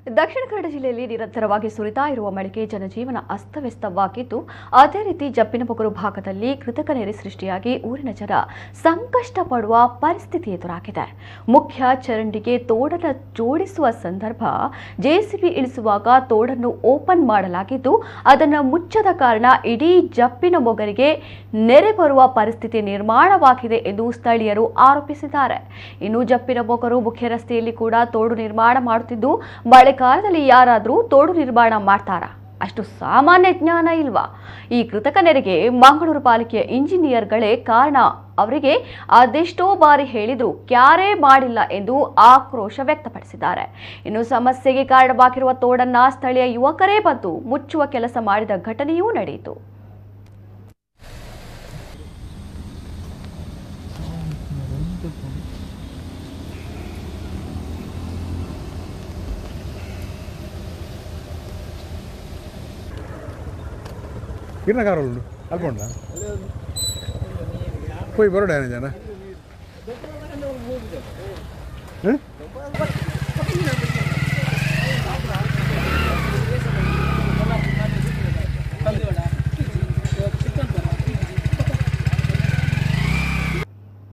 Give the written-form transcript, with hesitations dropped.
ದಕ್ಷಿಣ ಕನ್ನಡ ಜಿಲ್ಲೆಯಲ್ಲಿ ನಿರಂತರವಾಗಿ ಸುರಿತಾ ಇರುವ ಮಳೆಗೆ ಜನಜೀವನ ಅಸ್ತವ್ಯಸ್ತವಾಗಿದ್ದು, ಅದೇ ರೀತಿ ಜಪ್ಪಿನಬೊಗರು ಭಾಗದಲ್ಲಿ ಕೃತಕ ನೆರೆ ಸೃಷ್ಟಿಯಾಗಿ ಊರಿನ ಜನ ಸಂಕಷ್ಟ ಪಡುವ ಪರಿಸ್ಥಿತಿ ಎದುರಾಗಿದೆ. ಮುಖ್ಯ ಚರಂಡಿಗೆ ತೋಡನ್ನು ಜೋಡಿಸುವ ಸಂದರ್ಭ ಜೆಸಿಬಿ ಇಳಿಸುವಾಗ ತೋಡನ್ನು ಓಪನ್ ಮಾಡಲಾಗಿದ್ದು, ಅದನ್ನು ಮುಚ್ಚದ ಕಾರಣ ಇಡೀ ಜಪ್ಪಿನಬೊಗರಿಗೆ ನೆರೆ ಬರುವ ಪರಿಸ್ಥಿತಿ ನಿರ್ಮಾಣವಾಗಿದೆ ಎಂದು ಸ್ಥಳೀಯರು ಆರೋಪಿಸಿದ್ದಾರೆ. ಇನ್ನು ಜಪ್ಪಿನಬೊಗರು ಮುಖ್ಯ ರಸ್ತೆಯಲ್ಲಿ ಕೂಡ ತೋಡು ನಿರ್ಮಾಣ ಮಾಡುತ್ತಿದ್ದು, ಕಾಲದಲ್ಲಿ ಯಾರಾದರೂ ತೋಡು ನಿರ್ಮಾಣ ಮಾಡ್ತಾರಾ? ಅಷ್ಟು ಸಾಮಾನ್ಯ ಜ್ಞಾನ ಇಲ್ವಾ? ಈ ಕೃತಕ ನೆರೆಗೆ ಮಂಗಳೂರು ಪಾಲಿಕೆಯ ಇಂಜಿನಿಯರ್ಗಳೇ ಕಾರಣ. ಅವರಿಗೆ ಅದೆಷ್ಟೋ ಬಾರಿ ಹೇಳಿದ್ರು ಕ್ಯಾರೇ ಮಾಡಿಲ್ಲ ಎಂದು ಆಕ್ರೋಶ ವ್ಯಕ್ತಪಡಿಸಿದ್ದಾರೆ. ಇನ್ನು ಸಮಸ್ಯೆಗೆ ಕಾರಣವಾಗಿರುವ ತೋಡನ್ನ ಸ್ಥಳೀಯ ಯುವಕರೇ ಬಂದು ಮುಚ್ಚುವ ಕೆಲಸ ಮಾಡಿದ ಘಟನೆಯೂ ನಡೆಯಿತು. कितना कार उल्लू अल्पोंडा कोई बरोड़ा है जाना हैं